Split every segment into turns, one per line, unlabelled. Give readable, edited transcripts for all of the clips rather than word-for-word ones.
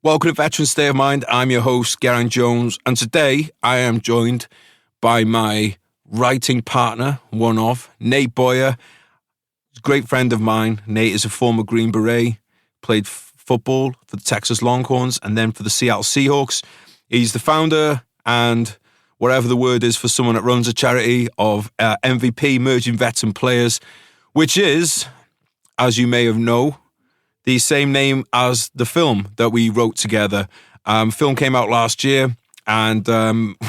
Welcome to Veteran State of Mind. I'm your host, Geraint Jones, and today I am joined by my writing partner, Nate Boyer. He's a great friend of mine. Nate is a former Green Beret, played football for the Texas Longhorns and then for the Seattle Seahawks. He's the founder and whatever the word is for someone that runs a charity of MVP, Emerging Veteran Players, which is, as you may have known, the same name as the film that we wrote together. Film came out last year, and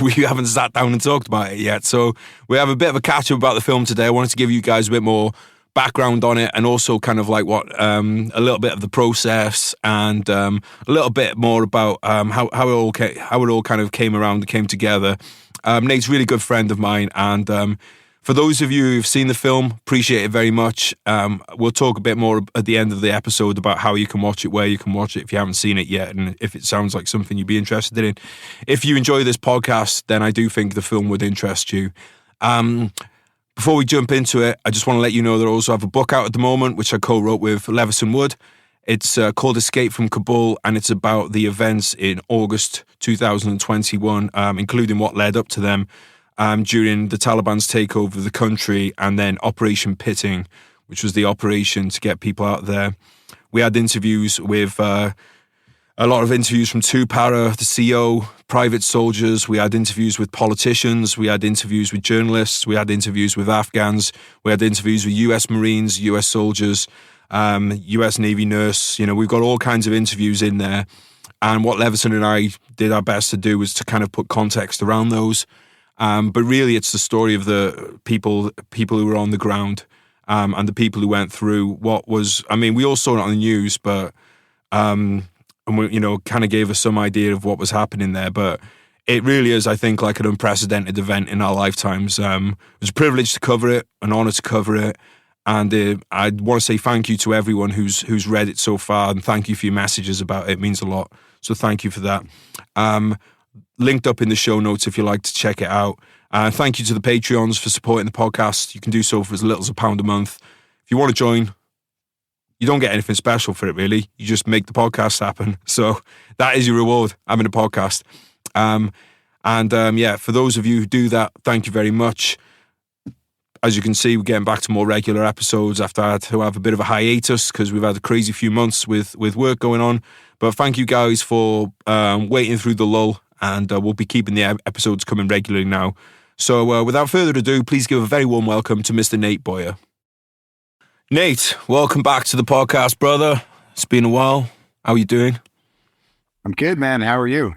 we haven't sat down and talked about it yet. So we have a bit of a catch-up about the film today. I wanted to give you guys a bit more background on it, and also kind of like a little bit of the process, and a little bit more about how it all kind of came around and came together. Nate's a really good friend of mine, and for those of you who've seen the film, appreciate it very much. We'll talk a bit more at the end of the episode about how you can watch it, where you can watch it if you haven't seen it yet, and if it sounds like something you'd be interested in. If you enjoy this podcast, then I do think the film would interest you. Before we jump into it, I just want to let you know that I also have a book out at the moment, which I co-wrote with Leveson Wood. It's called Escape from Kabul, and it's about the events in August 2021, including what led up to them. During the Taliban's takeover of the country, and then Operation Pitting, which was the operation to get people out there. We had interviews with a lot of interviews from Para, the CO, private soldiers. We had interviews with politicians. We had interviews with journalists. We had interviews with Afghans. We had interviews with US Marines, US soldiers, US Navy nurse. You know, we've got all kinds of interviews in there. And what Leveson and I did our best to do was to kind of put context around those. But really, it's the story of the people who were on the ground, and the people who went through what was. I mean, we all saw it on the news, but and we, kind of gave us some idea of what was happening there. But it really is, I think, like an unprecedented event in our lifetimes. It was a privilege to cover it, an honor to cover it, and I want to say thank you to everyone who's read it so far, and thank you for your messages about it. It means a lot. So thank you for that. Linked up in the show notes if you like to check it out. Thank you to the Patreons for supporting the podcast. You can do so for as little as £1 a month. If you want to join, you don't get anything special for it, really. You just make the podcast happen. So that is your reward, having a podcast. For those of you who do that, thank you very much. As you can see, we're getting back to more regular episodes after I had to have a bit of a hiatus because we've had a crazy few months with work going on. But thank you guys for waiting through the lull. And we'll be keeping the episodes coming regularly now. So without further ado, please give a very warm welcome to Mr. Nate Boyer. Nate, welcome back to the podcast, brother. It's been a while. How are you doing?
I'm good, man. How are you?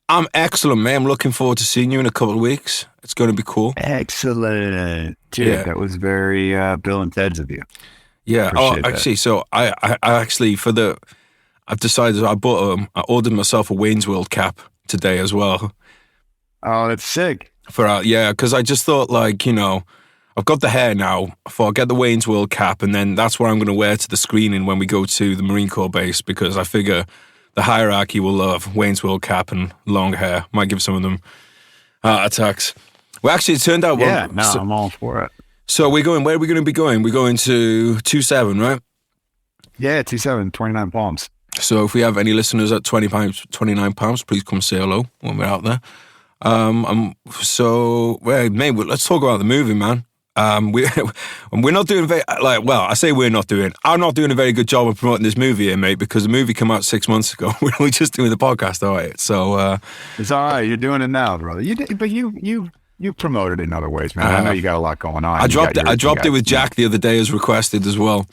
I'm excellent, man. I'm looking forward to seeing you in a couple of weeks. It's going to be cool.
Excellent. Dude, yeah. That was very Bill and Ted's of you.
Yeah. Actually, so I actually, I've decided I ordered myself a Wayne's World cap today as well.
Oh, that's sick.
Because I just thought, I've got the hair now. I thought I'll get the Wayne's World cap, and then that's what I'm going to wear to the screening when we go to the Marine Corps base, because I figure the hierarchy will love Wayne's World cap and long hair. Might give some of them heart attacks. Well, actually, it turned out...
I'm all for it.
So where are we going to be going? We're going to 2-7, right?
Yeah, 2-7, 29 Palms.
So if we have any listeners at 29 pounds, please come say hello when we're out there. Mate, let's talk about the movie, man. We're not doing I'm not doing a very good job of promoting this movie here, mate, because the movie came out 6 months ago. We're only just doing the podcast, all right? So
it's all right. You're doing it now, brother. You promoted it in other ways, man. I know you got a lot going on.
I dropped it with Jack the other day as requested as well.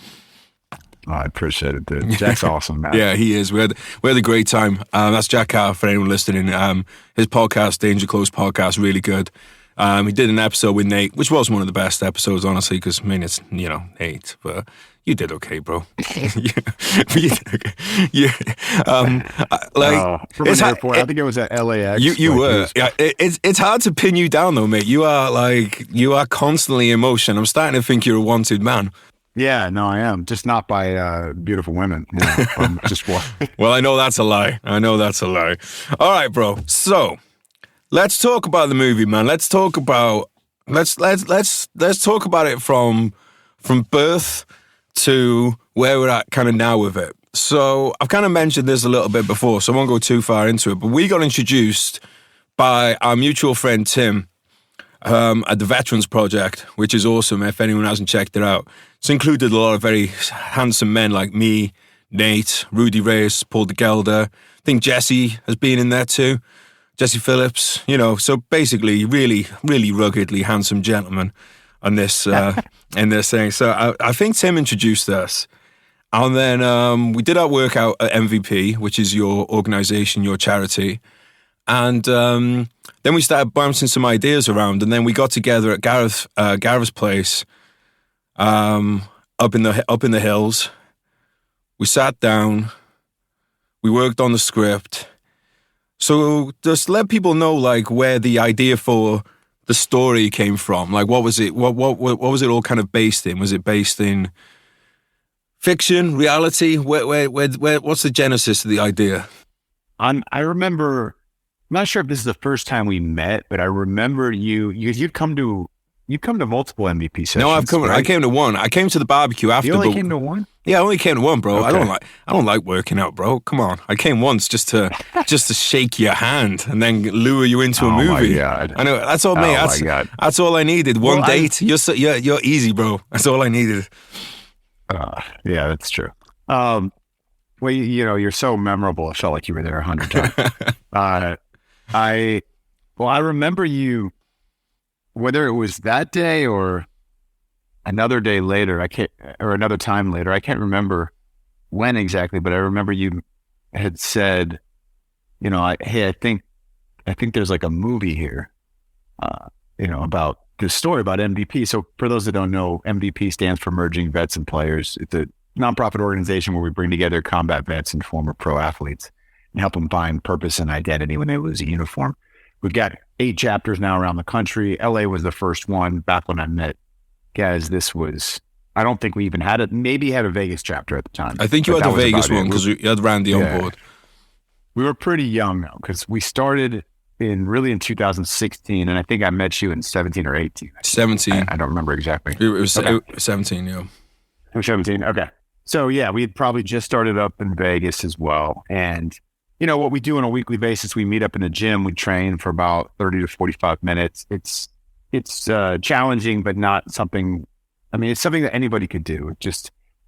Oh, I appreciate it, dude. Jack's awesome, man.
Yeah, he is. We had a great time. That's Jack Carr, for anyone listening. His podcast, Danger Close Podcast, really good. He did an episode with Nate, which was one of the best episodes, honestly, because, it's, Nate, but you did okay, bro. You did okay. Yeah.
From an airport, I think it was at LAX.
You were. Yeah, it's hard to pin you down, though, mate. You are constantly in motion. I'm starting to think you're a wanted man.
Yeah, no, I am. Just not by beautiful women. Just one.
Well, I know that's a lie. All right, bro. So let's talk about the movie, man. Let's talk about it from birth to where we're at kind of now with it. So I've kind of mentioned this a little bit before, so I won't go too far into it. But we got introduced by our mutual friend Tim at the Veterans Project, which is awesome if anyone hasn't checked it out. It's included a lot of very handsome men like me, Nate, Rudy Reyes, Paul DeGelder. I think Jesse has been in there too. Jesse Phillips, so basically really, really ruggedly handsome gentlemen on this in this thing. So I think Tim introduced us. And then we did our workout at MVP, which is your organization, your charity. And then we started bouncing some ideas around, and then we got together at Gareth's place up in the hills. We sat down, we worked on the script. So just let people know like where the idea for the story came from. Like what was it? What was it all kind of based in? Was it based in fiction, reality? Where what's the genesis of the idea?
I remember, I'm not sure if this is the first time we met, but I remember you'd come to multiple MVP sessions.
No,
right?
I came to one. I came to the barbecue after.
You only came to one?
Yeah, I only came to one, bro.
Okay.
I don't like working out, bro. Come on. I came once just to shake your hand and then lure you into a movie.
Oh my God.
I know, that's all me. That's all I needed. One date. You're easy, bro. That's all I needed.
Yeah, that's true. Well, you're so memorable. It felt like you were there 100 times. I remember you, whether it was that day or another day later, or another time later, I can't remember when exactly, but I remember you had said, hey, I think there's like a movie here, about this story about MVP. So for those that don't know, MVP stands for Merging Vets and Players. It's a nonprofit organization where we bring together combat vets and former pro athletes and help them find purpose and identity when they lose a uniform. We've got 8 chapters now around the country. LA was the first one. Back when I met Gaz, I don't think we even had it. Maybe had a Vegas chapter at the time.
I think you had the Vegas one because you had Randy on board.
We were pretty young though, because we started in 2016, and I think I met you in 17 or 18.
17.
I don't remember exactly.
It was 17, yeah.
It was 17, okay. So yeah, we had probably just started up in Vegas as well. And what we do on a weekly basis, we meet up in the gym, we train for about 30 to 45 minutes. It's challenging, but not something, it's something that anybody could do.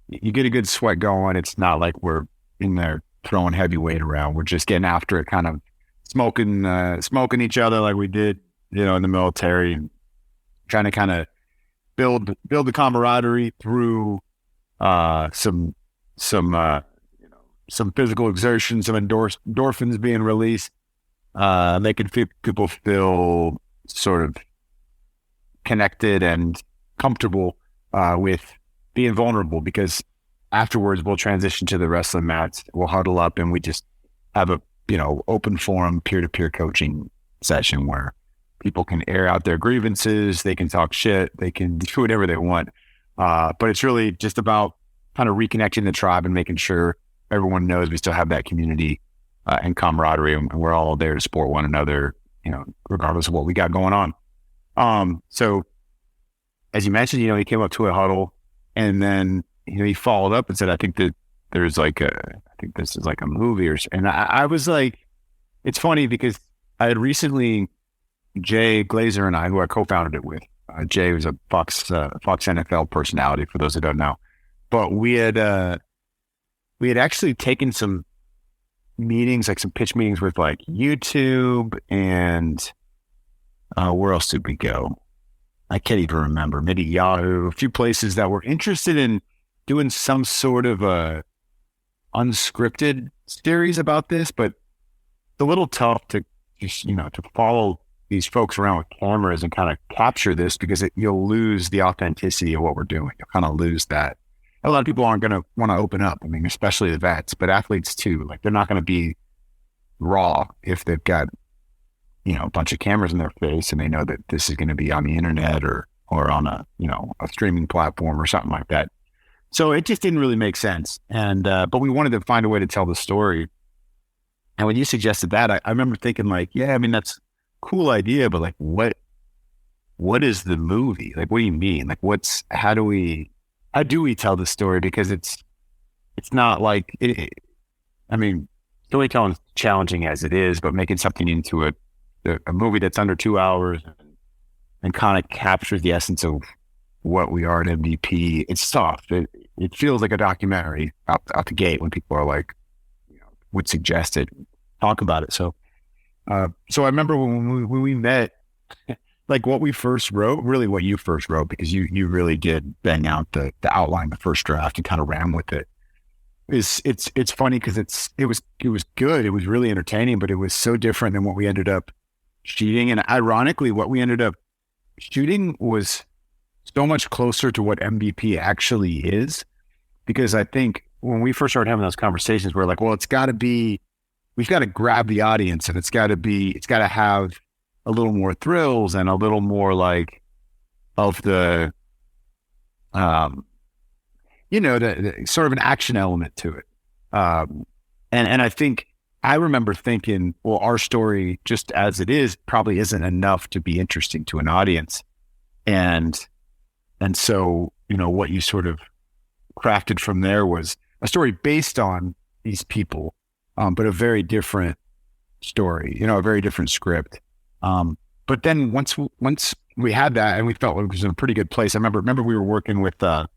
You get a good sweat going. It's not like we're in there throwing heavy weight around. We're just getting after it, kind of smoking each other like we did, in the military, and trying to kind of build the camaraderie through some physical exertion, some endorphins being released, making people feel sort of connected and comfortable with being vulnerable, because afterwards we'll transition to the wrestling mats. We'll huddle up and we just have a open forum peer-to-peer coaching session where people can air out their grievances, they can talk shit, they can do whatever they want. But it's really just about kind of reconnecting the tribe and making sure everyone knows we still have that community and camaraderie, and we're all there to support one another, regardless of what we got going on. So as you mentioned, he came up to a huddle, and then, he followed up and said, I think that there's I think this is like a movie and I was like, it's funny because I had recently, Jay Glazer and I, who I co-founded it with, Jay was a Fox NFL personality for those who don't know, but we had actually taken some meetings, like some pitch meetings with like YouTube and where else did we go? I can't even remember. Maybe Yahoo, a few places that were interested in doing some sort of a unscripted series about this, but it's a little tough to just, to follow these folks around with cameras and kind of capture this, because you'll lose the authenticity of what we're doing. You'll kind of lose that. A lot of people aren't going to want to open up. Especially the vets, but athletes too. Like, they're not going to be raw if they've got, a bunch of cameras in their face and they know that this is going to be on the internet or on a streaming platform or something like that. So it just didn't really make sense. And, but we wanted to find a way to tell the story. And when you suggested that, I remember thinking like, yeah, that's a cool idea, but like, what is the movie? Like, what do you mean? Like, how do we tell the story? Because it's it's not like I mean, storytelling is challenging as it is, but making something into a movie that's under 2 hours and kind of captures the essence of what we are at MVP, it's tough. It feels like a documentary out the gate when people are like, would suggest it, talk about it. So I remember when we met, like what we first wrote, really what you first wrote, because you really did bang out the outline, the first draft, and kind of ran with it. It's funny because it was good. It was really entertaining, but it was so different than what we ended up shooting. And ironically, what we ended up shooting was so much closer to what MVP actually is, because I think when we first started having those conversations, we're like, well, we've got to grab the audience, and it's got to have a little more thrills and a little more like of the, the sort of an action element to it. And I think I remember thinking, well, our story just as it is probably isn't enough to be interesting to an audience. And so, what you sort of crafted from there was a story based on these people, but a very different story, a very different script. But then once we had that and we felt like it was in a pretty good place, I remember we were working with, I'm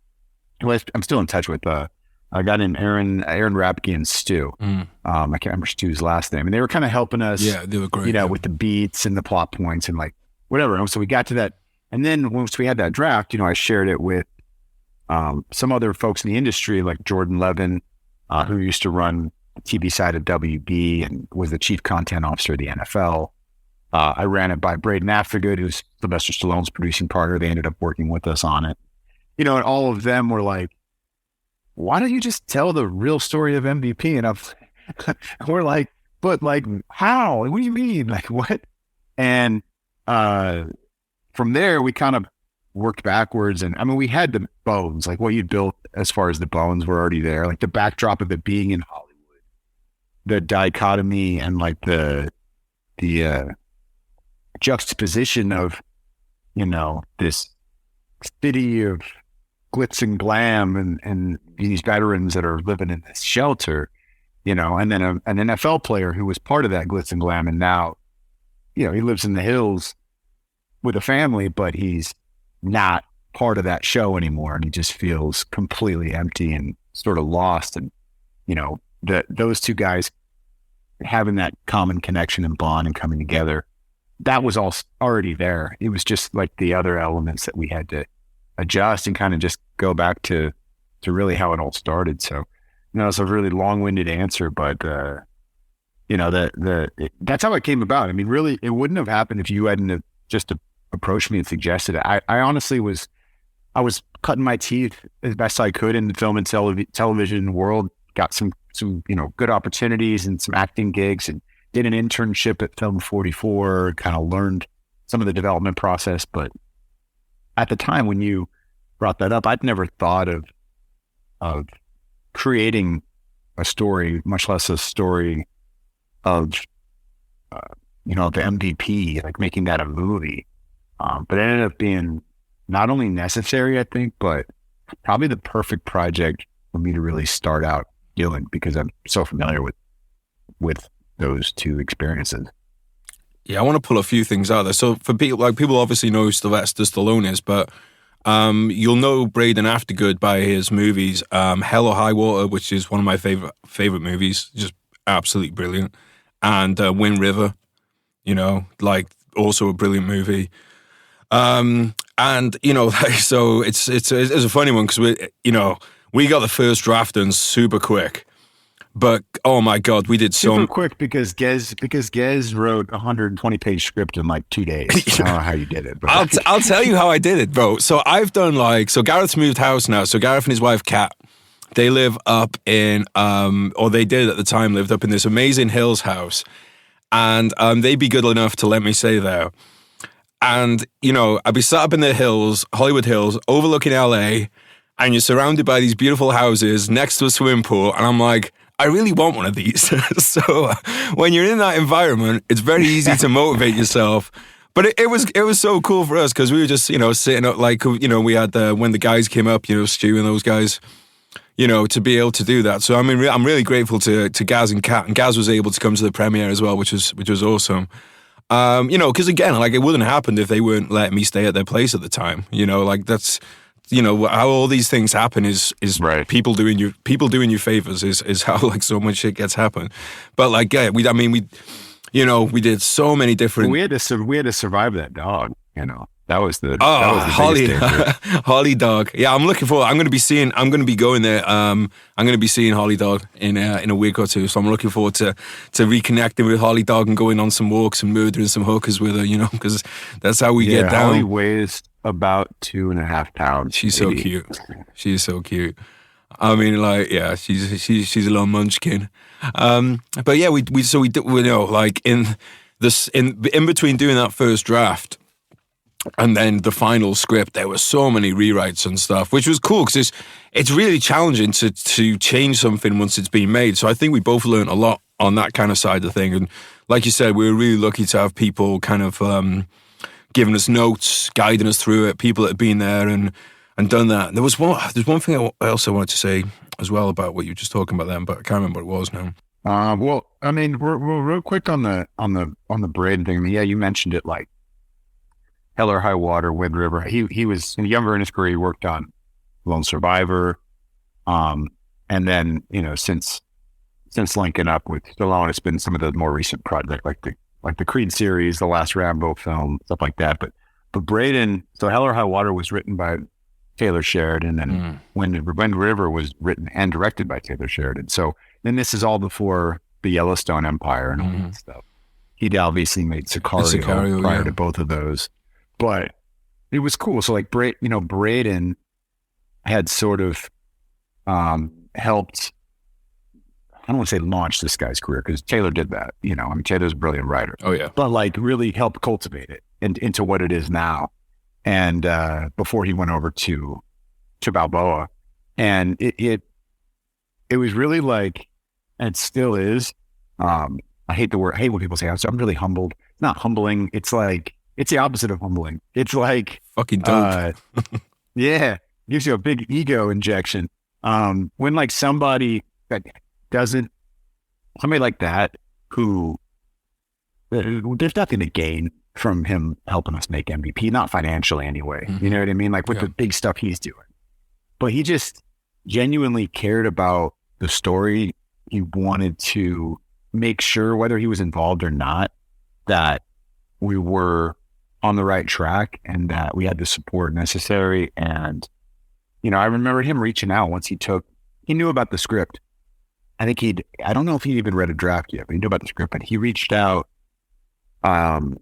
still in touch with a guy named Aaron Rapke and Stu. I can't remember Stu's last name. And they were kind of helping us,
they were great,
with the beats and the plot points and like whatever. And so we got to that. And then once we had that draft, I shared it with some other folks in the industry, like Jordan Levin, who used to run the TV side of WB and was the chief content officer of the NFL. I ran it by Braden Aftergood, who's Sylvester Stallone's producing partner. They ended up working with us on it. And all of them were like, why don't you just tell the real story of MVP? And we're like, but like, how? What do you mean? Like, what? And from there, we kind of worked backwards. And I mean, we had the bones, like what you'd built as far as the bones were already there, like the backdrop of it being in Hollywood, the dichotomy and like the juxtaposition of, this city of glitz and glam and these veterans that are living in this shelter, and then an NFL player who was part of that glitz and glam. And now, he lives in the hills with a family, but he's not part of that show anymore. And he just feels completely empty and sort of lost. And, those two guys having that common connection and bond and coming together, that was all already there. It was just like the other elements that we had to adjust and kind of just go back to really how it all started. So, it's a really long-winded answer, but, that's how it came about. I mean, really, it wouldn't have happened if you hadn't have just approached me and suggested it. I honestly was cutting my teeth as best I could in the film and television world, got some good opportunities and some acting gigs, and did an internship at Film 44, kind of learned some of the development process. But at the time when you brought that up, I'd never thought of creating a story, much less a story of, the MVP, like making that a movie. But it ended up being not only necessary, I think, but probably the perfect project for me to really start out doing, because I'm so familiar with those two experiences.
Yeah, I want to pull a few things out there. So for people obviously know who Sylvester Stallone is, but you'll know Braden Aftergood by his movies, Hell or High Water, which is one of my favorite movies, just absolutely brilliant, and Wind River, like also a brilliant movie. And so it's a funny one because we got the first draft done super quick. But oh my God, we did
super quick because Gez wrote a 120-page script in like 2 days. I don't know how you did it, but
I'll tell you how I did it, bro. So I've done so Gareth's moved house now. So Gareth and his wife Kat, they live up in or they did at the time, lived up in this amazing hills house, and they'd be good enough to let me stay there. And I'd be sat up in the hills, Hollywood Hills, overlooking LA, and you're surrounded by these beautiful houses next to a swimming pool, and I'm like, I really want one of these. So when you're in that environment, it's very easy to motivate yourself. But it was so cool for us because we were just, sitting up we had when the guys came up, Stu and those guys, to be able to do that. So I mean, I'm really grateful to Gaz and Kat, and Gaz was able to come to the premiere as well, which was awesome. Because again, like, it wouldn't have happened if they weren't letting me stay at their place at the time. Like, that's, how all these things happen is
Right.
people doing you favors is how, like, so much shit gets happen. But like, yeah, we did so many different.
We had to survive that dog. That was the
Holly,
biggest danger.
Holly Dog. Yeah, I'm looking forward. I'm going to be going there. I'm going to be seeing Holly Dog in a week or two. So I'm looking forward to reconnecting with Holly Dog and going on some walks and murdering some hookers with her. Because that's how we get down.
Holly weighs about 2.5 pounds.
She's so cute. She's so cute. I mean, like, yeah, she's a little munchkin. But yeah, we did, like, in between doing that first draft and then the final script, there were so many rewrites and stuff, which was cool because it's really challenging to change something once it's been made. So I think we both learned a lot on that kind of side of the thing. And like you said, we were really lucky to have people kind of giving us notes, guiding us through it, people that had been there and done that. There's one thing I also wanted to say as well about what you were just talking about then, but I can't remember what it was now.
Well, I mean, we're real quick on the Beret thing. I mean, yeah, you mentioned it, like, Hell or High Water, Wind River. He was younger in his career. He worked on Lone Survivor, and then since linking up with Stallone, it's been some of the more recent projects like the Creed series, the last Rambo film, stuff like that. But Braden, so Hell or High Water was written by Taylor Sheridan, and Wind River was written and directed by Taylor Sheridan. So then this is all before the Yellowstone Empire and all that stuff. He'd obviously made Sicario prior to both of those. But it was cool. So like Braden had sort of helped, I don't want to say launch this guy's career because Taylor did that. I mean, Taylor's a brilliant writer.
Oh yeah.
But like really helped cultivate it into what it is now. And before he went over to Balboa, and it was really like, and it still is. I hate when people say, I'm really humbled. It's not humbling. It's like, it's the opposite of humbling. It's like
fucking dope.
Yeah, gives you a big ego injection. When like somebody like that who there's nothing to gain from him helping us make MVP, not financially anyway.
Mm-hmm.
You know what I mean? Like with the big stuff he's doing, but he just genuinely cared about the story. He wanted to make sure, whether he was involved or not, that we were on the right track and that we had the support necessary. And, I remember him reaching out once he knew about the script. I think I don't know if he even read a draft yet, but he knew about the script, but he reached out to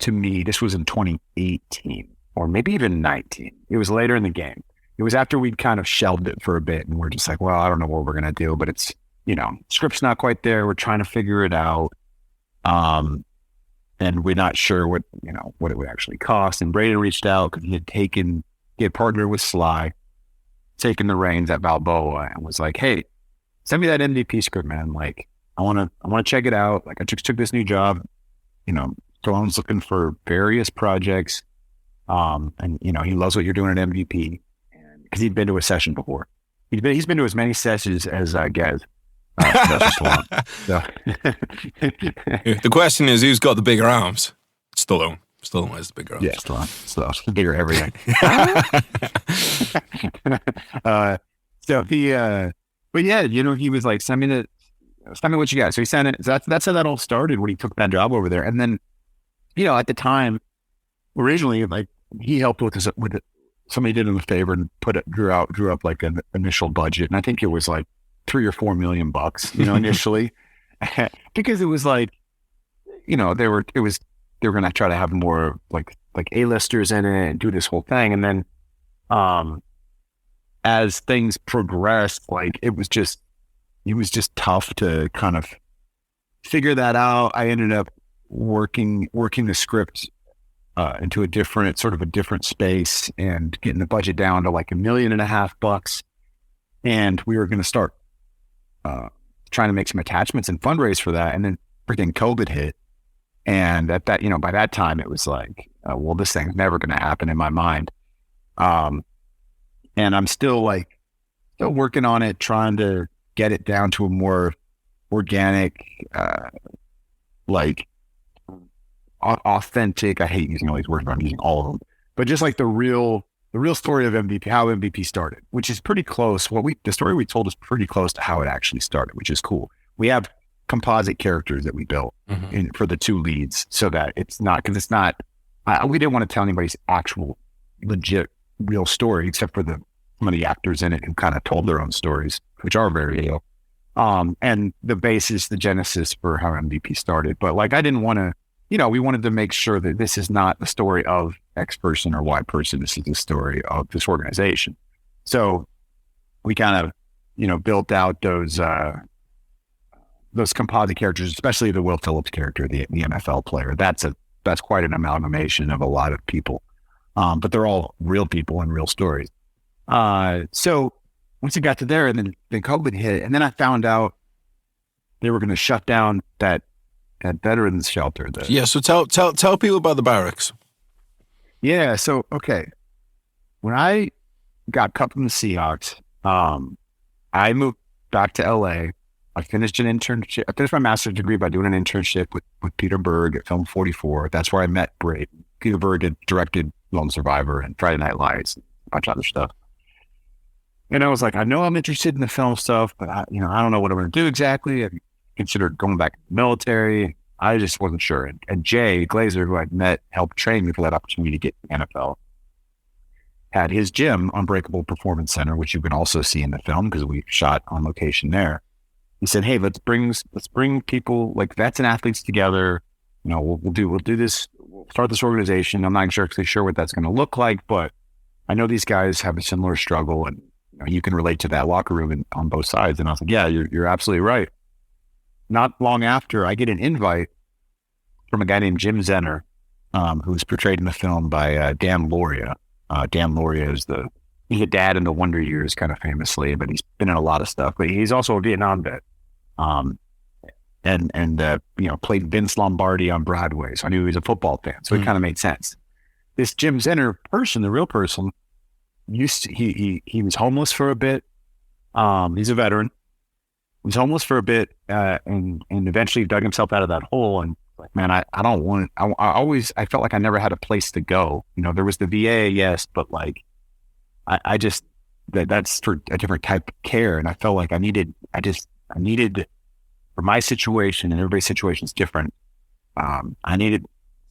me. This was in 2018 or maybe even 19. It was later in the game. It was after we'd kind of shelved it for a bit and we're just like, well, I don't know what we're going to do, but it's, script's not quite there. We're trying to figure it out. And we're not sure what it would actually cost. And Braden reached out because he had partnered with Sly, taken the reins at Balboa, and was like, "Hey, send me that MVP script, man. Like, I want to check it out. Like, I just took this new job. Stallone's looking for various projects, and he loves what you're doing at MVP, and because he'd been to a session before. He's been to as many sessions as Gaz." So.
The question is, who's got the bigger arms? Stallone. Stallone has the bigger arms.
Yeah, Stallone. Bigger everything. So he, but yeah, he was like, send me what you got. So he sent it. So that's how that all started when he took that job over there. And then, at the time, originally, like he helped with it. Somebody did him a favor and drew up like an initial budget, and I think it was like $3 or $4 million, initially, because it was like, they were going to try to have more like A-listers in it and do this whole thing. And then, as things progressed, like it was just tough to kind of figure that out. I ended up working the script into a different space and getting the budget down to like $1.5 million. And we were going to start trying to make some attachments and fundraise for that. And then freaking COVID hit. And at that, by that time it was like, well, this thing's never going to happen in my mind. And I'm still like still working on it, trying to get it down to a more organic, like authentic. I hate using all these words, but I'm using all of them. But just like the real story of MVP, how MVP started, which is pretty close. The story we told is pretty close to how it actually started, which is cool. We have composite characters that we built for the two leads, so that it's not, because it's not. We didn't want to tell anybody's actual legit real story, except for some of the actors in it who kind of told their own stories, which are very real. And the basis, the genesis for how MVP started. But like, I didn't want to, we wanted to make sure that this is not the story of X person or Y person. This is the story of this organization. So we kind of, built out those composite characters, especially the Will Phillips character, the NFL player. That's quite an amalgamation of a lot of people. But they're all real people and real stories. So once it got to there, and then COVID hit, and then I found out they were going to shut down that veterans shelter.
So tell people about the barracks.
Yeah. So, okay. When I got cut from the Seahawks, I moved back to LA. I finished an internship. I finished my master's degree by doing an internship with Peter Berg at Film 44. That's where I met Bret. Peter Berg had directed Lone Survivor and Friday Night Lights and a bunch of other stuff. And I was like, I know I'm interested in the film stuff, but I don't know what I'm going to do exactly. I considered going back to the military. I just wasn't sure. And Jay Glazer, who I'd met, helped train me for that opportunity to get to the NFL, had his gym, Unbreakable Performance Center, which you can also see in the film because we shot on location there. He said, "Hey, let's bring people like vets and athletes together. We'll do this. We'll start this organization. I'm not exactly sure what that's going to look like, but I know these guys have a similar struggle, and you can relate to that locker room on both sides." And I was like, "Yeah, you're absolutely right." Not long after, I get an invite from a guy named Jim Zenner, who was portrayed in the film by Dan Lauria. Dan Lauria is he's a dad in the Wonder Years, kind of famously, but he's been in a lot of stuff. But he's also a Vietnam vet, and played Vince Lombardi on Broadway. So I knew he was a football fan. So it kind of made sense. This Jim Zenner person, the real person, he was homeless for a bit. He's a veteran. He was homeless for a bit, and eventually dug himself out of that hole. And like, man, I felt like I never had a place to go. There was the VA, yes, but like, I just, that's for a different type of care. And I felt like I needed, for my situation, and everybody's situation is different. I needed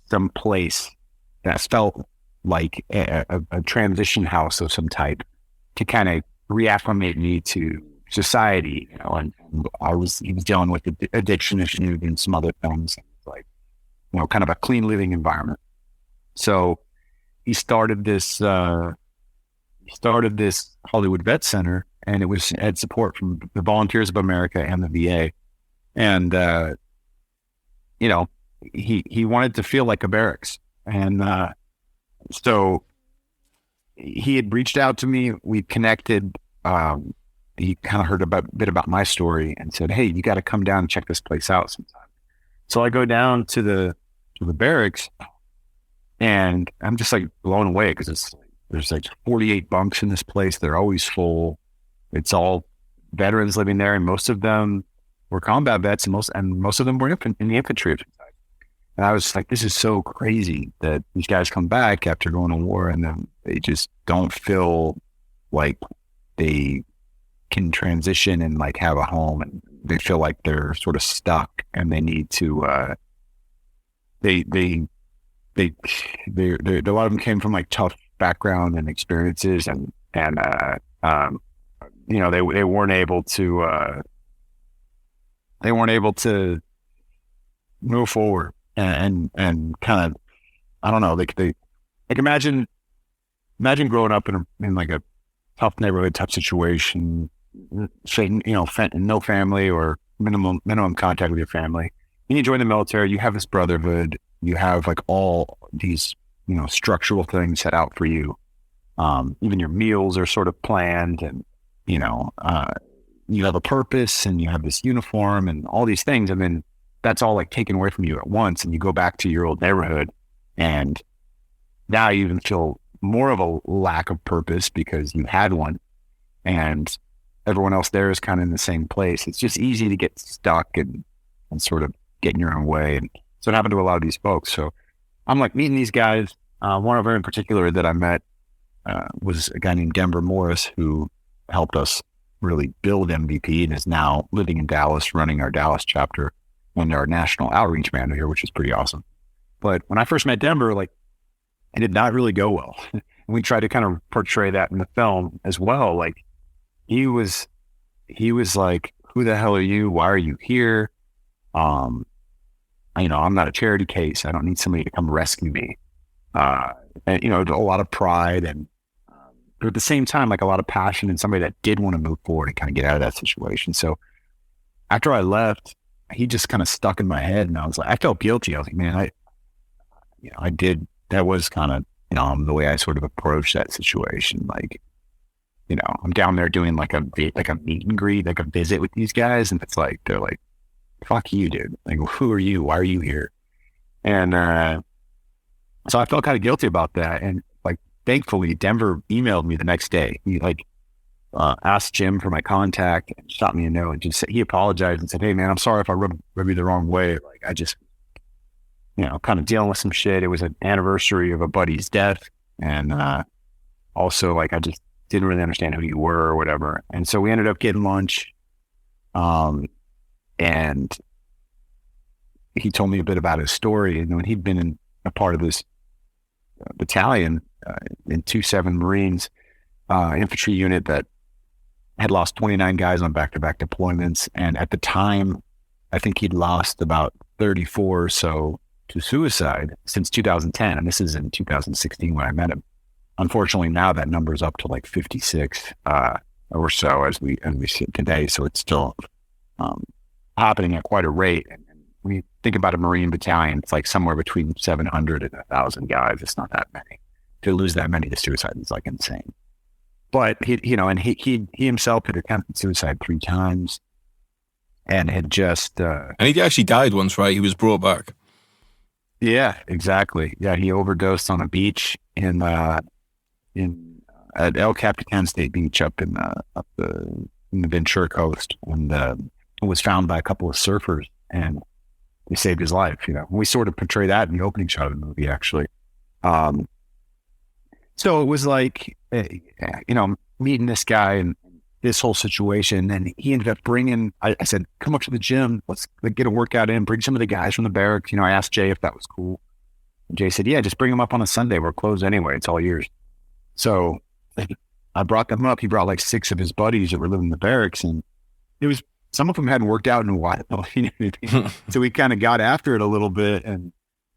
some place that felt like a transition house of some type to kind of reacclimate me to society, and he was dealing with addiction issues and some other things, like, kind of a clean living environment. So he started this Hollywood Vet Center, and it had support from the Volunteers of America and the VA. And, he wanted to feel like a barracks. And, so he had reached out to me. We connected. He kind of heard a bit about my story and said, "Hey, you got to come down and check this place out sometime." So I go down to the barracks, and I'm just like blown away because there's like 48 bunks in this place. They're always full. It's all veterans living there, and most of them were combat vets, and most of them were in the infantry. And I was like, this is so crazy that these guys come back after going to war, and then they just don't feel like they can transition and like have a home, and they feel like they're sort of stuck, and they need to. A lot of them came from like tough background and experiences, and they weren't able to move forward. And kind of, I don't know, they like imagine growing up in like a tough neighborhood type situation, no family or minimum contact with your family. When you join the military, you have this brotherhood, you have like all these, structural things set out for you. Even your meals are sort of planned, and, you have a purpose, and you have this uniform and all these things. And then that's all like taken away from you at once, and you go back to your old neighborhood, and now you even feel more of a lack of purpose because you had one, and everyone else there is kind of in the same place. It's just easy to get stuck and sort of get in your own way. And so it happened to a lot of these folks. So I'm like meeting these guys. One of them in particular that I met was a guy named Denver Morris, who helped us really build MVP and is now living in Dallas, running our Dallas chapter and our national outreach manager, which is pretty awesome. But when I first met Denver, like, it did not really go well. And we tried to kind of portray that in the film as well. Like, he was like, who the hell are you? Why are you here? I'm not a charity case. I don't need somebody to come rescue me. And, a lot of pride but at the same time, like, a lot of passion and somebody that did want to move forward and kind of get out of that situation. So after I left, he just kind of stuck in my head, and I was like, I felt guilty. I was like, man, I did. That was kind of, the way I sort of approached that situation. Like, I'm down there doing like a meet and greet, like a visit with these guys. And it's like, they're like, fuck you, dude. Like, who are you? Why are you here? And, so I felt kind of guilty about that. And like, thankfully Denver emailed me the next day. He asked Jim for my contact and shot me a note and just said, he apologized and said, hey man, I'm sorry if I rubbed you the wrong way. Like, I just, kind of dealing with some shit. It was an anniversary of a buddy's death. And, also, like, I just didn't really understand who you were or whatever. And so we ended up getting lunch. And he told me a bit about his story. And when he'd been a part of this battalion in 2-7 Marines infantry unit that had lost 29 guys on back-to-back deployments. And at the time, I think he'd lost about 34 or so to suicide since 2010. And this is in 2016 when I met him. Unfortunately, now that number is up to like 56 or so as we see it today. So it's still happening at quite a rate. And when you think about a Marine battalion, it's like somewhere between 700 and 1,000 guys. It's not that many. To lose that many to suicide is like insane. But he himself had attempted suicide 3 times, and had just
and he actually died once, right? He was brought back.
Yeah, exactly. Yeah, he overdosed on a beach at El Capitan State Beach up in the Ventura Coast, and was found by a couple of surfers, and they saved his life. We sort of portray that in the opening shot of the movie, actually. So it was like, meeting this guy and this whole situation. And he ended up bringing, I said, come up to the gym. Let's get a workout in, bring some of the guys from the barracks. I asked Jay if that was cool. And Jay said, yeah, just bring them up on a Sunday. We're closed anyway. It's all yours. So I brought them up. He brought like 6 of his buddies that were living in the barracks. And it was, some of them hadn't worked out in a while. So we kind of got after it a little bit. And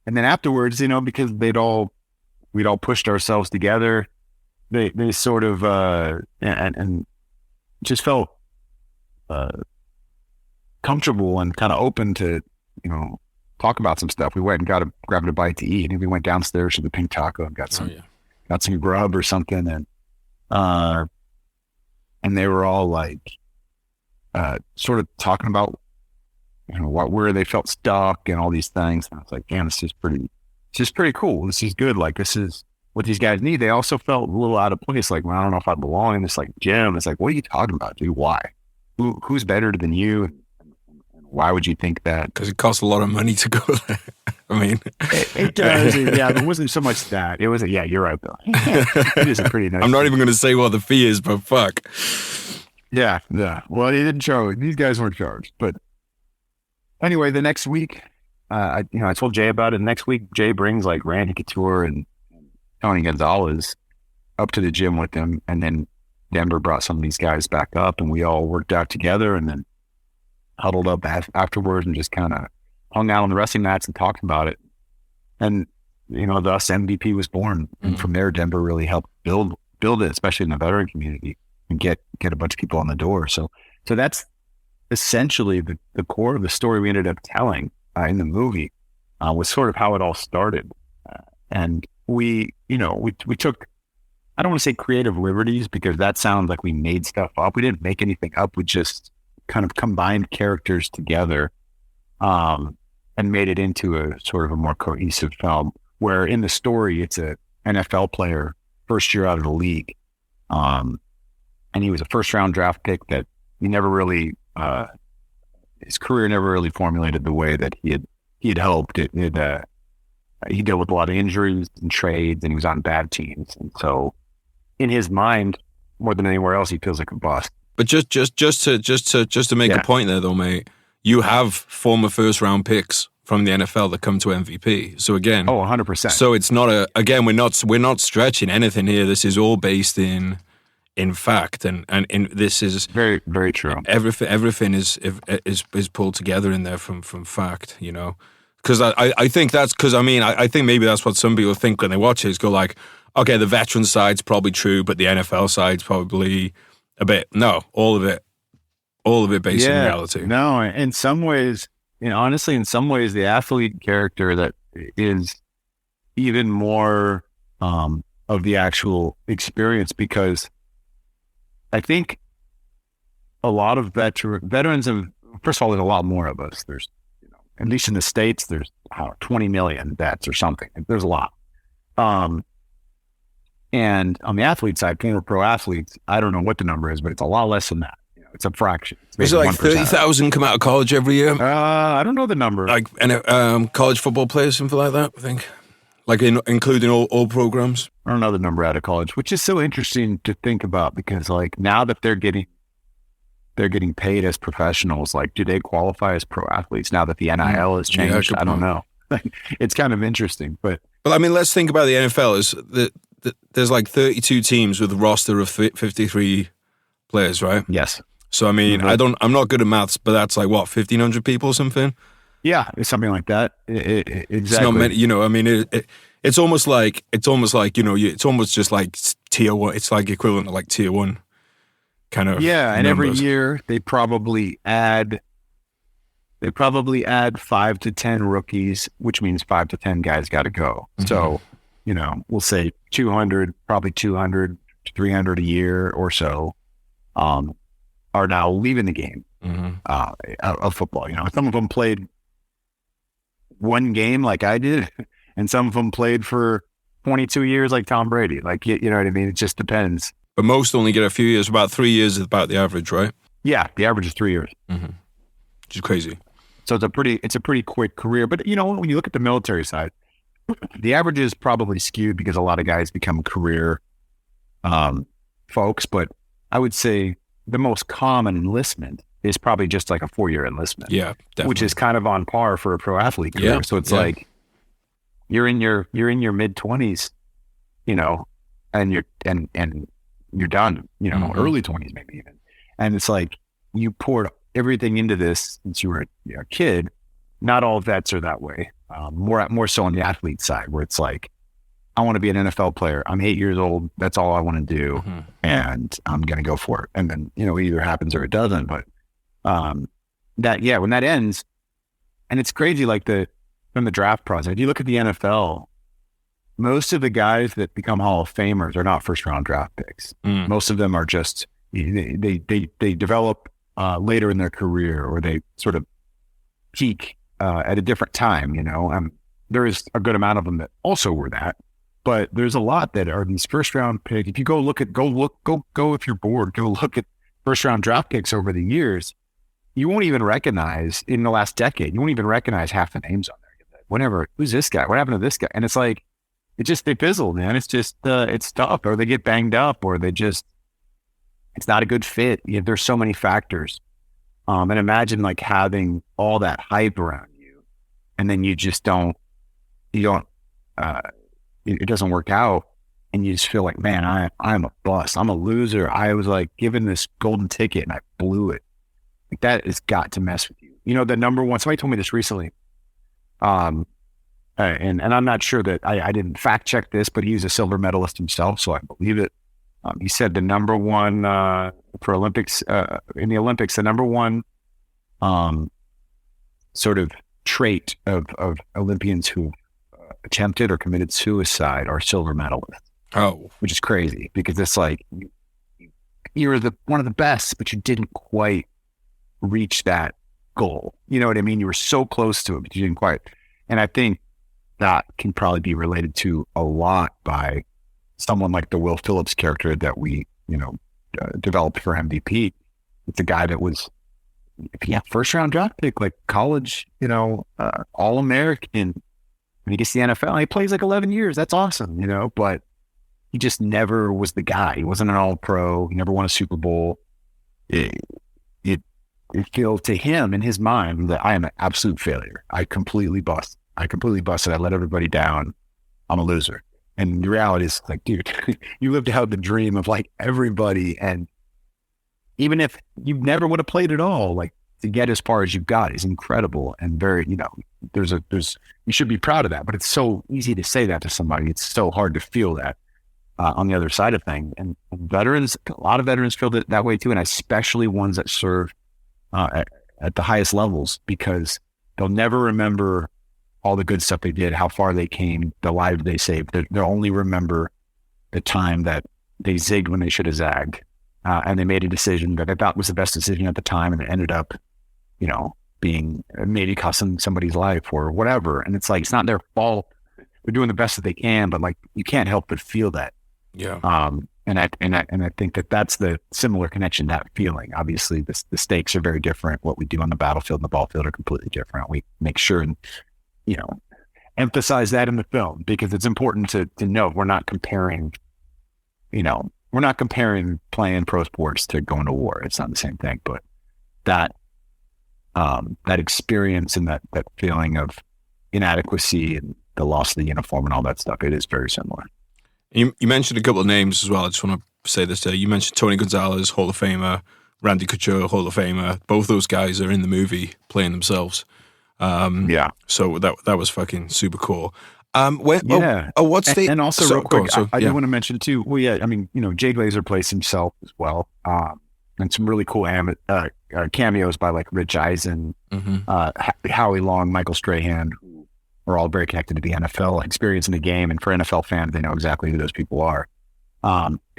then afterwards, because we'd all pushed ourselves together. They sort of, and just felt comfortable and kind of open to, talk about some stuff. We went and grabbed a bite to eat, and we went downstairs to the Pink Taco and got some grub or something. And they were all like, sort of talking about, where they felt stuck and all these things. And I was like, damn, this is pretty cool. This is good. Like, this is what these guys need. They also felt a little out of place. Like, well, I don't know if I belong in this like gym. It's like, what are you talking about, dude? Why? Who's better than you? And why would you think that?
Because it costs a lot of money to go there. I mean,
it does. Yeah, it wasn't so much that. It was, yeah, you're right, Bill. It is a pretty nice.
I'm not even going to say what the fee is, but fuck.
Yeah. Well, they didn't charge. These guys weren't charged. But anyway, the next week, I told Jay about it. Next week, Jay brings like Randy Couture and Tony Gonzalez up to the gym with him. And then Denver brought some of these guys back up, and we all worked out together and then huddled up afterwards and just kind of hung out on the wrestling mats and talked about it. And, thus MVP was born. Mm-hmm. And from there, Denver really helped build it, especially in the veteran community, and get a bunch of people on the door. So that's essentially the core of the story we ended up telling in the movie, was sort of how it all started. And we took, I don't want to say creative liberties, because that sounds like we made stuff up. We didn't make anything up. We just kind of combined characters together, and made it into a sort of a more cohesive film, where in the story, it's a NFL player, first year out of the league, and he was a first round draft pick that he never really, his career never really formulated the way that he had hoped. He dealt with a lot of injuries and trades, and he was on bad teams. And so in his mind, more than anywhere else, he feels like a bust.
But just to make a point there, though, mate, you have former first round picks from the NFL that come to MVP. So again,
100%.
So it's not we're not stretching anything here. This is all based in fact, and this is
very, very true.
Everything is pulled together in there from fact, you know. Because I think that's because I think maybe that's what some people think when they watch it, is go like, okay, the veteran side's probably true, but the NFL side's probably a bit. No, all of it based in reality.
No, in some ways, honestly, in some ways, the athlete character that is even more of the actual experience, because I think a lot of veterans have, first of all, there's a lot more of us. There's, at least in the States, there's 20 million vets or something. There's a lot. And on the athlete side, former pro athletes, I don't know what the number is, but it's a lot less than that. It's a fraction.
Is it like 30,000 come out of college every year?
I don't know the number.
Like college football players, something like that, I think. Like including all programs?
I don't know the number out of college, which is so interesting to think about, because like now that they're getting paid as professionals, like do they qualify as pro athletes now that the NIL has changed? I don't know. It's kind of interesting, but
let's think about the NFL. Is that there's like 32 teams with a roster of 53 players, right?
Yes.
So I'm not good at maths, but that's like what, 1,500 people or something?
Yeah, it's something like that. Exactly.
It's not many, it's almost like it's almost just like tier one. It's like equivalent to like tier one kind of.
Yeah, and
numbers.
every year they probably add 5 to 10 rookies, which means 5 to 10 guys got to go. Mm-hmm. So, we'll say 200, probably 200 to 300 a year or so, are now leaving the game of football. Some of them played one game like I did, and some of them played for 22 years like Tom Brady. Like, you know what I mean? It just depends.
But most only get a few years. About 3 years is about the average, right?
Yeah, the average is 3 years.
Mm-hmm. Which is crazy.
So it's a pretty quick career. But when you look at the military side, the average is probably skewed because a lot of guys become career folks. But I would say the most common enlistment is probably just like a 4-year enlistment.
Yeah, definitely.
Which is kind of on par for a pro athlete career. Yeah, so it's like you're in your mid-20s, and you're done, early 20s maybe even. And it's like you poured everything into this since you were a kid. Not all vets are that way. More so on the athlete side, where it's like, I want to be an NFL player. I'm 8 years old. That's all I want to do. Mm-hmm. And I'm going to go for it. And then, it either happens or it doesn't. But when that ends, and it's crazy, like from the draft process, if you look at the NFL, most of the guys that become Hall of Famers are not first round draft picks. Mm. Most of them are just, they develop later in their career, or they sort of peak at a different time, there is a good amount of them that also were that, but there's a lot that are these first round picks. If you go if you're bored, go look at first round draft picks over the years. You won't even recognize, in the last decade, you won't even recognize half the names on there. Whatever, who's this guy? What happened to this guy? And it's like, they fizzled, man. It's just, it's tough, or they get banged up, or it's not a good fit. There's so many factors. And imagine like having all that hype around you, and then it doesn't work out, and you just feel like, man, I'm a bust. I'm a loser. I was like given this golden ticket and I blew it. Like, that has got to mess with you. The number one, somebody told me this recently. And I'm not sure that I didn't fact check this, but he's a silver medalist himself, so I believe it. He said the number one for Olympics in the Olympics, the number one sort of trait of Olympians who attempted or committed suicide are silver medalists.
Oh,
which is crazy, because it's like you're one of the best, but you didn't quite reach that goal. You know what I mean? You were so close to it, but you didn't quite. And I think that can probably be related to a lot by someone like the Will Phillips character that we, developed for MVP. It's a guy that was, first round draft pick, like college, All American. When he gets to the NFL, he plays like 11 years. That's awesome, but he just never was the guy. He wasn't an all pro. He never won a Super Bowl. It feels to him in his mind that I am an absolute failure. I completely busted. I let everybody down. I'm a loser. And the reality is like, dude, you lived out the dream of like everybody. And even if you never would have played at all, like to get as far as you've got is incredible and very, you should be proud of that. But it's so easy to say that to somebody. It's so hard to feel that on the other side of things. And veterans, a lot of veterans feel that way too. And especially ones that serve at the highest levels, because they'll never remember all the good stuff they did, how far they came, the lives they saved. They'll only remember the time that they zigged when they should have zagged. And they made a decision that they thought was the best decision at the time, and it ended up, being maybe costing somebody's life or whatever. And it's like, it's not their fault. They're doing the best that they can, but like, you can't help but feel that.
Yeah.
And I think that's the similar connection, that feeling. Obviously, the stakes are very different. What we do on the battlefield and the ball field are completely different. We make sure and, emphasize that in the film, because it's important to know we're not comparing, playing pro sports to going to war. It's not the same thing, but that experience and that feeling of inadequacy and the loss of the uniform and all that stuff, it is very similar.
You mentioned a couple of names as well. I just want to say this. You mentioned Tony Gonzalez, Hall of Famer, Randy Couture, Hall of Famer. Both those guys are in the movie playing themselves. So that was fucking super cool. What's the...
And also real quick, I do want to mention too, Jay Glazer plays himself as well. And some really cool cameos by like Rich Eisen, Howie Long, Michael Strahan, who are all very connected to the NFL experience in the game. And for NFL fans, they know exactly who those people are,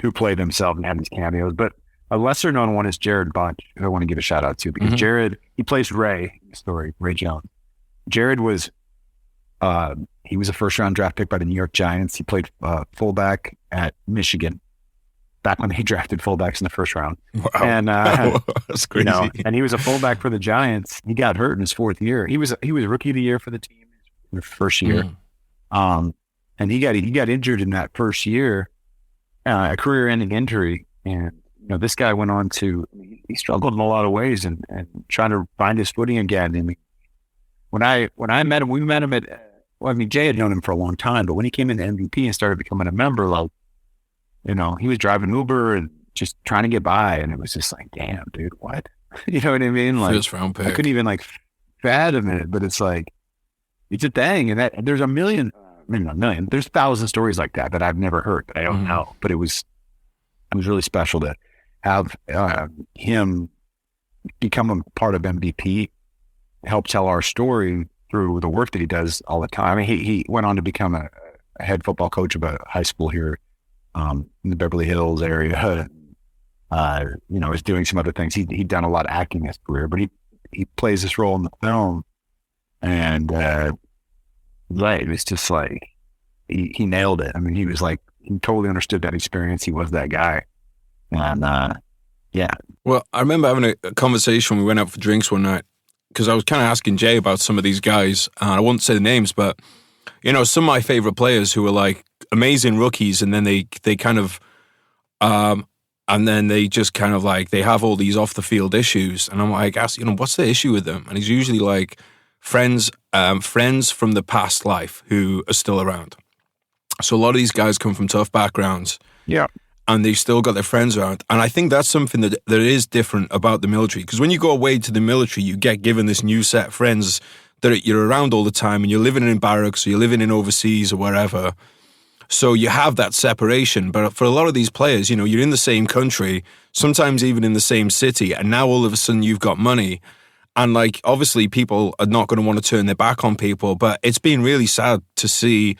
who play themselves and have these cameos. But a lesser known one is Jared Bunch, who I want to give a shout out to, because Jared, he plays Ray in the story, Ray Jones. Jared was, he was a first round draft pick by the New York Giants. He played fullback at Michigan back when they drafted fullbacks in the first round.
Wow.
And,
that's crazy.
And he was a fullback for the Giants. He got hurt in his fourth year. He was rookie of the year for the team in the first year. And he got injured in that first year, a career ending injury. And, this guy went on to, he struggled in a lot of ways and trying to find his footing again. And when I met him, we met him at, Jay had known him for a long time, but when he came into MVP and started becoming a member, like, he was driving Uber and just trying to get by. And it was just like, damn, dude, what? You know what I mean? Like,
first round pick.
I couldn't even like fathom it, but it's like, it's a thing. And there's there's 1,000 stories like that I've never heard, that I don't know, but it was really special to have him become a part of MVP, help tell our story through the work that he does all the time. I mean, he went on to become a head football coach of a high school here in the Beverly Hills area. Is doing some other things. He'd done a lot of acting in his career, but he plays this role in the film, and it was just like he nailed it. I mean, he was like, he totally understood that experience. He was that guy. And
well, I remember having a conversation. We went out for drinks one night because I was kind of asking Jay about some of these guys, and I won't say the names, but some of my favorite players who were like amazing rookies, and then they kind of and then they just kind of like, they have all these off the field issues, and I'm like, what's the issue with them? And he's usually like friends from the past life who are still around. So a lot of these guys come from tough backgrounds.
Yeah.
And they've still got their friends around. And I think that's something that is different about the military. Because when you go away to the military, you get given this new set of friends that you're around all the time, and you're living in barracks, or you're living in overseas or wherever. So you have that separation. But for a lot of these players, you're in the same country, sometimes even in the same city, and now all of a sudden you've got money. And like, obviously people are not going to want to turn their back on people, but it's been really sad to see.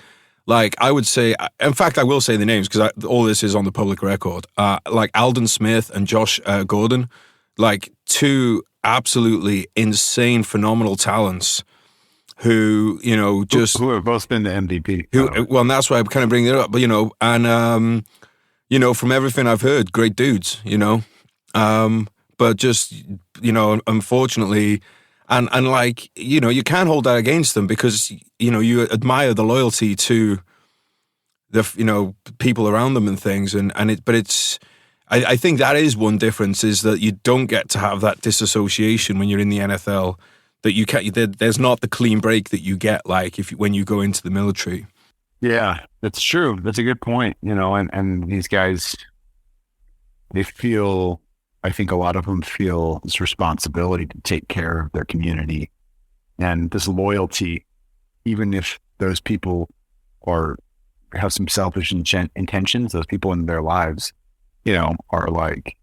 Like, I would say, in fact, I will say the names because all this is on the public record. Like Alden Smith and Josh Gordon, like two absolutely insane, phenomenal talents who, who
have both been the MVP.
Well, and that's why I'm kind of bringing it up. But, and from everything I've heard, great dudes, but just, unfortunately, and like, you can't hold that against them because, you admire the loyalty to the, people around them and things. I think that is one difference, is that you don't get to have that disassociation when you're in the NFL, that you can't, there's not the clean break that you get like when you go into the military.
Yeah, that's true. That's a good point. And these guys, they feel, I think a lot of them feel this responsibility to take care of their community and this loyalty, even if those people have some selfish intentions, those people in their lives, are like,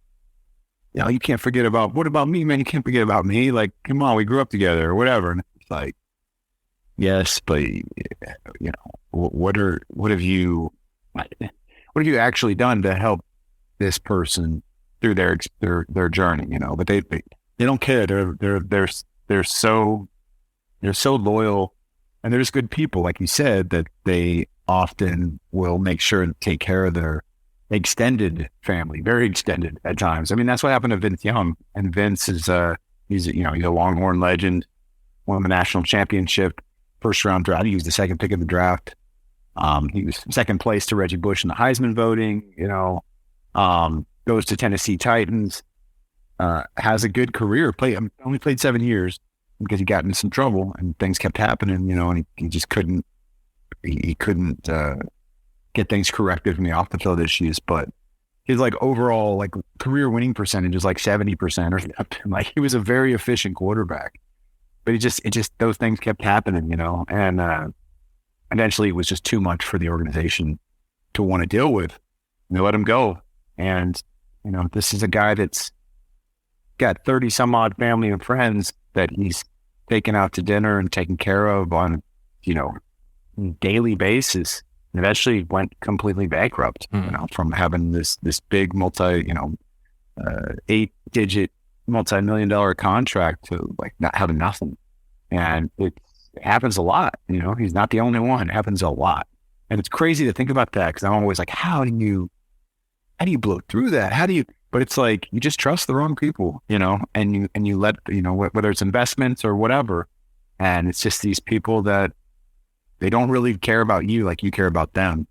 you can't forget about, what about me, man? You can't forget about me. Like, come on, we grew up together or whatever. And it's like, yes, but what have you actually done to help this person through their journey? But they don't care. They're so loyal, and they're just good people, like you said, that they often will make sure to take care of their extended family, very extended at times. I mean, that's what happened to Vince Young, and Vince is he's a Longhorn legend, won the national championship, first round draft. He was the second pick of the draft. He was second place to Reggie Bush in the Heisman voting. Goes to Tennessee Titans. Has a good career. Only played 7 years because he got into some trouble and things kept happening. And he just couldn't. He couldn't get things corrected from the off the field issues. But his overall career winning percentage is 70% or something. He was a very efficient quarterback. But it just those things kept happening, and eventually it was just too much for the organization to want to deal with. And they let him go. And, this is a guy that's got 30 some odd family and friends that he's taken out to dinner and taken care of on, daily basis. And eventually went completely bankrupt, from having this big 8-digit multi-million-dollar contract to not having nothing. And it happens a lot. He's not the only one. It happens a lot. And it's crazy to think about that, because I'm always like, how do you blow through that? But it's you just trust the wrong people, and you let, whether it's investments or whatever. And it's just these people that they don't really care about you like you care about them.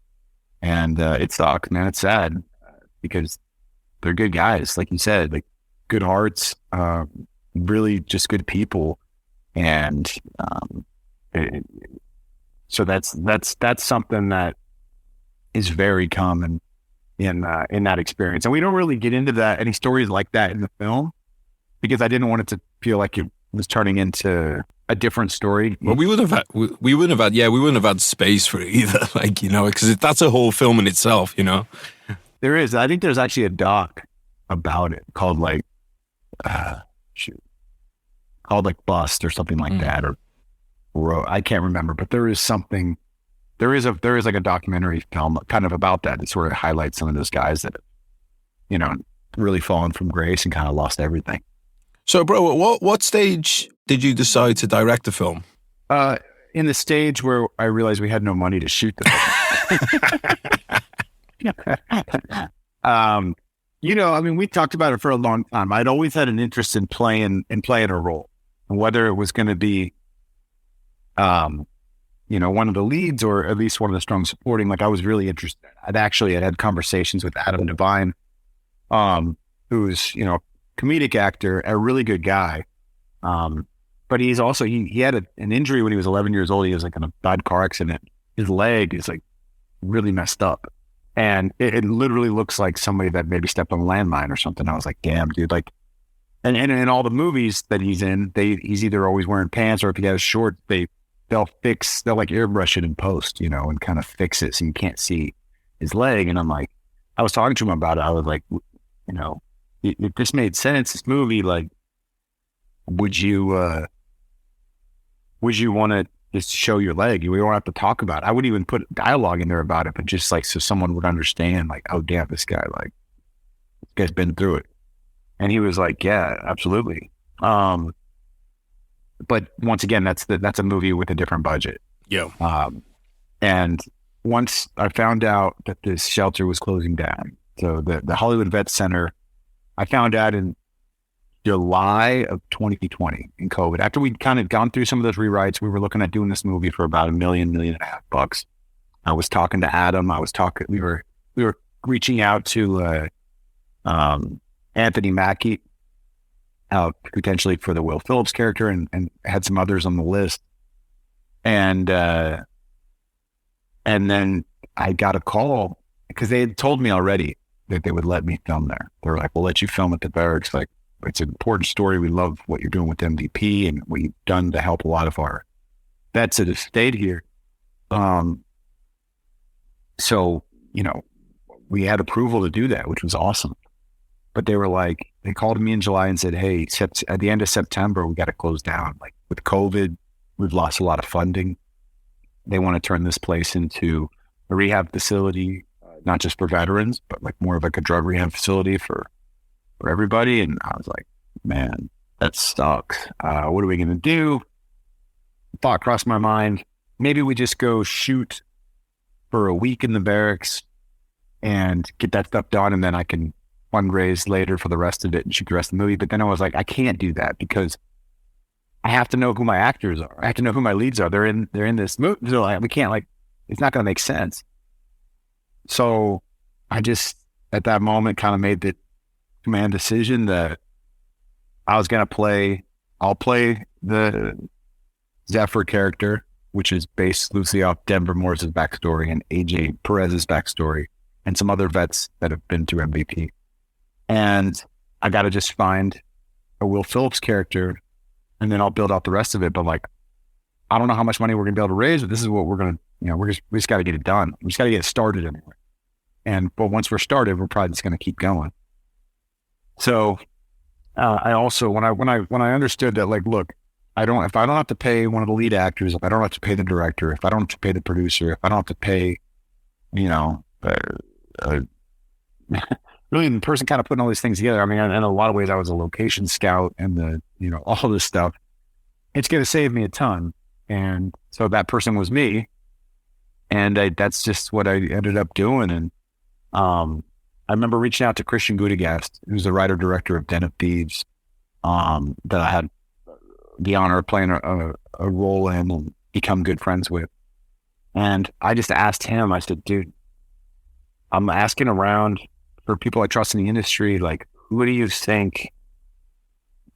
And it sucks, man. It's sad because they're good guys, like you said, good hearts, really just good people. And so that's something that is very common in that experience. And we don't really get into any stories like that in the film, because I didn't want it to feel like it was turning into a different story.
Well, we wouldn't have had space for it either, because that's a whole film in itself,
There is. I think there's actually a doc about it called Bust or something like that, or I can't remember, but there is something. There is a documentary film kind of about that sort of highlights some of those guys that, really fallen from grace and kind of lost everything.
So, bro, what stage did you decide to direct the film?
In the stage where I realized we had no money to shoot the film. We talked about it for a long time. I'd always had an interest in playing a role, and whether it was going to be, one of the leads or at least one of the strong supporting. I was really interested. I'd had conversations with Adam Devine, who's comedic actor, a really good guy. But he's also, he had an injury when he was 11 years old. He was in a bad car accident. His leg is really messed up. And it literally looks like somebody that maybe stepped on a landmine or something. I was like, damn, dude. And in all the movies that he's in, he's either always wearing pants, or if he has shorts, they'll airbrush it in post, and kind of fix it so you can't see his leg. And I was talking to him about it. I was like, it just made sense. This movie, would you want to just show your leg? We don't have to talk about it. I wouldn't even put dialogue in there about it, but just so someone would understand, oh damn, this guy's been through it. And he was like, yeah, absolutely. But once again, that's a movie with a different budget.
Yeah.
And once I found out that this shelter was closing down, So the Hollywood Vet Center, I found out in July of 2020 in COVID. After we'd kind of gone through some of those rewrites, we were looking at doing this movie for about $1 million, $1.5 million. I was talking to Adam. We were reaching out to Anthony Mackie, potentially for the Will Phillips character, and had some others on the list. And then I got a call because they had told me already that they would let me film there. They were like, "We'll let you film at the barracks. Like, it's an important story. We love what you're doing with MVP and what you've done to help a lot of our vets that have stayed here." So, we had approval to do that, which was awesome. But they were like, they called me in July and said, "Hey, at the end of September, we got to close down. Like, with COVID, we've lost a lot of funding. They want to turn this place into a rehab facility, not just for veterans, but like more of like a drug rehab facility for everybody." And I was like, man, that sucks. What are we going to do? Thought crossed my mind. Maybe we just go shoot for a week in the barracks and get that stuff done. And then I can fundraise later for the rest of it and shoot the rest of the movie. But then I was like, I can't do that because I have to know who my actors are. I have to know who my leads are. They're in this movie. So we can't, it's not going to make sense. So I just, at that moment, kind of made the command decision that I'll play the Zephyr character, which is based loosely off Denver Morris's backstory and AJ Perez's backstory and some other vets that have been through MVP. And I got to just find a Will Phillips character, and then I'll build out the rest of it. But I don't know how much money we're going to be able to raise, but this is what we're going to, we just got to get it done. We just got to get it started anyway. But once we're started, we're probably just going to keep going. So I also, when I understood that, look, if I don't have to pay one of the lead actors, if I don't have to pay the director, if I don't have to pay the producer, if I don't have to pay, really the person kind of putting all these things together. I mean, in a lot of ways, I was a location scout and all this stuff. It's going to save me a ton. And so that person was me. And that's just what I ended up doing. And I remember reaching out to Christian Gudegast, who's the writer-director of Den of Thieves, that I had the honor of playing a role in and become good friends with. And I just asked him, I said, dude, I'm asking around for people I trust in the industry, who do you think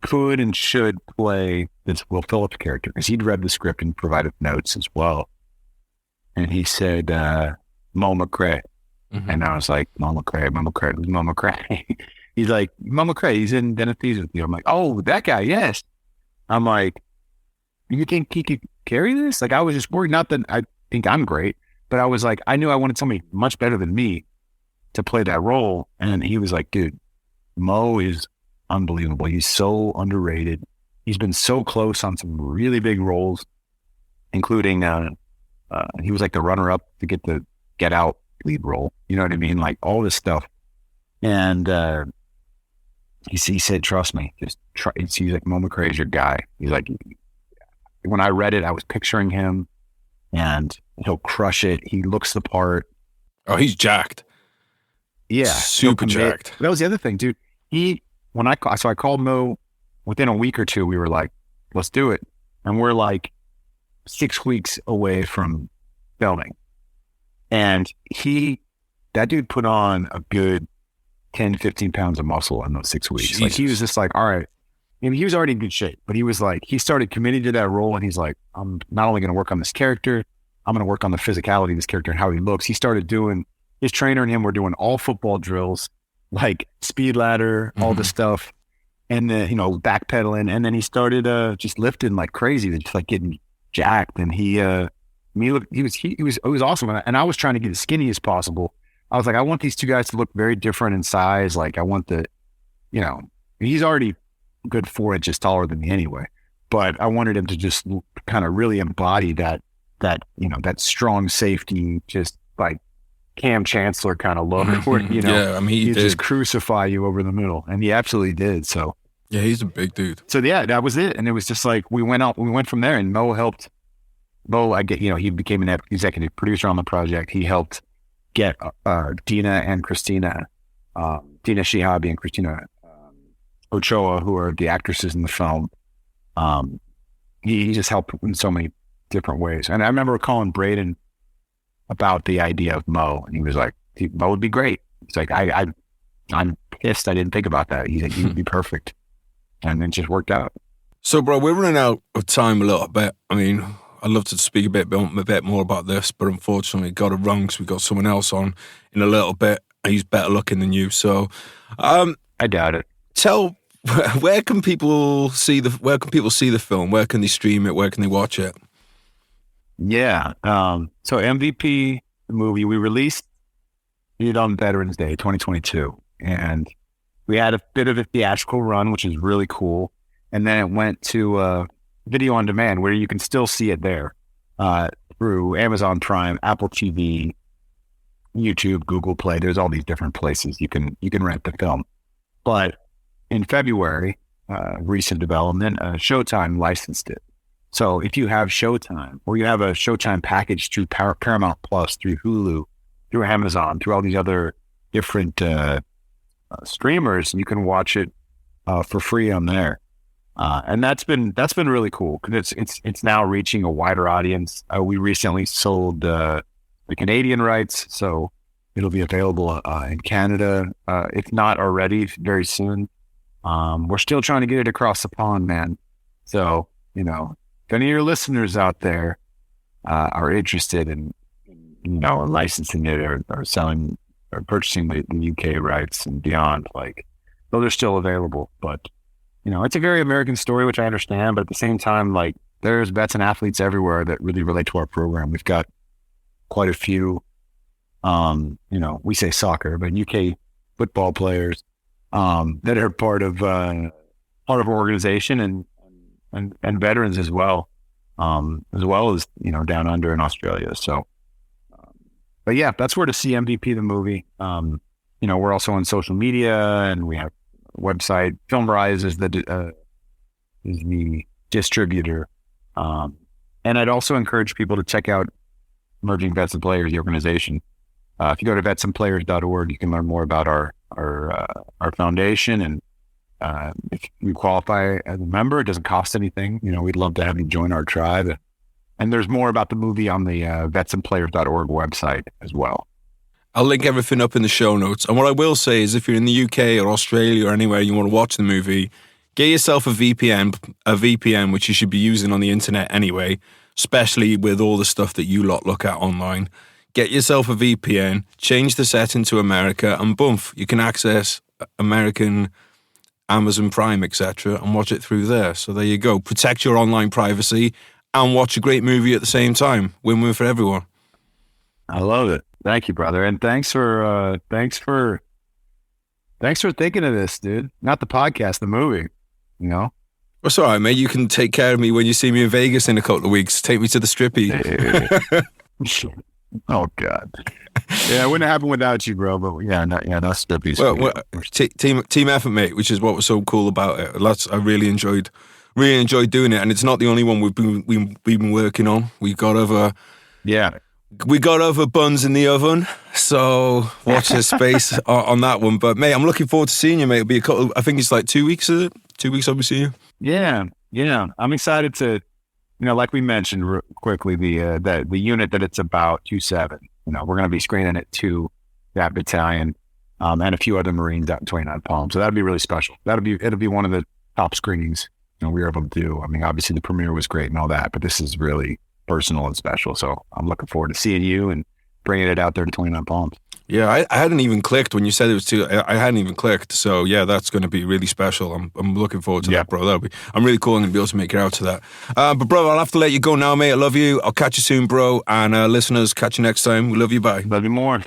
could and should play this Will Phillips character? Because he'd read the script and provided notes as well. And he said, Mo McRae. Mm-hmm. And I was like, Mo McRae. He's like, Mo McRae, he's in Den of Thieves with you. I'm like, oh, that guy, yes. I'm like, you think he could carry this? I was just worried, not that I think I'm great, but I was like, I knew I wanted somebody much better than me to play that role. And he was like, dude, Mo is unbelievable. He's so underrated. He's been so close on some really big roles, including, he was like the runner-up to get the Get Out lead role. You know what I mean? All this stuff. And he said, trust me, just try. He's like, Mo McRae is your guy. He's like, when I read it, I was picturing him and he'll crush it. He looks the part.
Oh, he's jacked.
Yeah.
Super jacked.
That was the other thing, dude. So I called Mo within a week or two. We were like, let's do it. And we're 6 weeks away from filming. And that dude put on a good 10, 15 pounds of muscle in those 6 weeks.
Jesus.
He was just all right. I mean, he was already in good shape, but he was he started committing to that role. And he's like, I'm not only going to work on this character, I'm going to work on the physicality of this character and how he looks. He started doing, his trainer and him were doing all football drills, speed ladder, all this stuff. And then, backpedaling. And then he started just lifting like crazy, just getting jacked. And it was awesome. And I was trying to get as skinny as possible. I was like, I want these two guys to look very different in size. I want he's already a good 4 inches taller than me anyway, but I wanted him to just kind of really embody that strong safety, just Cam Chancellor kind of look where,
yeah, I mean, he
just crucify you over the middle. And he absolutely did. So
yeah, he's a big dude.
So yeah, that was it. And it was just we went from there, and Mo helped. He became an executive producer on the project. He helped get Dina and Christina Tina Shihabi and Christina Ochoa, who are the actresses in the film. He just helped in so many different ways. And I remember calling Braden about the idea of Mo, and he was like, Mo would be great. It's like, I'm pissed I didn't think about that. He's like, he would be perfect. And it just worked out.
So, bro, we're running out of time a little bit. I mean, I'd love to speak a bit more about this, but unfortunately got it wrong because we got someone else on in a little bit. He's better looking than you. So,
I doubt it.
Where can people see the film? Where can they stream it? Where can they watch it?
Yeah. So MVP, the movie, we released it on Veterans Day, 2022. And we had a bit of a theatrical run, which is really cool. And then it went to video on demand, where you can still see it there through Amazon Prime, Apple TV, YouTube, Google Play. There's all these different places you can rent the film. But in February, recent development, Showtime licensed it. So if you have Showtime, or you have a Showtime package through Paramount Plus, through Hulu, through Amazon, through all these other different streamers, you can watch it for free on there. And that's been really cool, because it's now reaching a wider audience. We recently sold the Canadian rights, so it'll be available in Canada, if not already, very soon. We're still trying to get it across the pond, man. So, if any of your listeners out there are interested in licensing it or selling or purchasing the UK rights and beyond, like, those are still available. But it's a very American story, which I understand, but at the same time, like, there's vets and athletes everywhere that really relate to our program. We've got quite a few, we say soccer, but UK football players that are part of our organization, and veterans as well as down under in Australia. So, but yeah, that's where to see MVP the movie. We're also on social media, and we have a website. FilmRise is the distributor, and I'd also encourage people to check out Emerging Vets and Players, the organization. If you go to vetsandplayers.org, you can learn more about our foundation, and if you qualify as a member, it doesn't cost anything. We'd love to have you join our tribe. And there's more about the movie on the vetsandplayers.org website as well.
I'll link everything up in the show notes. And what I will say is, if you're in the UK or Australia or anywhere you want to watch the movie, get yourself a VPN, which you should be using on the internet anyway, especially with all the stuff that you lot look at online. Get yourself a VPN, change the setting to America, and boom, you can access American Amazon Prime, etc., and watch it through there. So there you go. Protect your online privacy and watch a great movie at the same time. Win-win for everyone.
I love it. Thank you, brother, and thanks for thinking of this, dude. Not the podcast, the movie.
It's all right, mate. You can take care of me when you see me in Vegas in a couple of weeks. Take me to the strippy.
Oh God. Yeah, it wouldn't happen without you, bro. But no strippies.
Well, team effort, mate, which is what was so cool about it. I really enjoyed doing it, and it's not the only one we've been working on. We got other buns in the oven, so watch this space on that one. But mate, I'm looking forward to seeing you, mate. It'll be I think it's like 2 weeks, is it? 2 weeks I'll be seeing you.
Yeah. I'm excited to, like we mentioned quickly, the unit that it's about, 2-7. We're going to be screening it to that battalion, and a few other Marines out in 29 Palms. So that'd be really special. It'll be one of the top screenings we were able to do. I mean, obviously the premiere was great and all that, but this is really personal and special. So I'm looking forward to seeing you and bringing it out there to 29 Palms.
Yeah, I hadn't even clicked when you said it was 2. I hadn't even clicked. So yeah, that's going to be really special. I'm looking forward to that, bro. I'm really cool. I'm going to be able to make it out to that. But bro, I'll have to let you go now, mate. I love you. I'll catch you soon, bro. And listeners, catch you next time. We love you. Bye.
Love you more.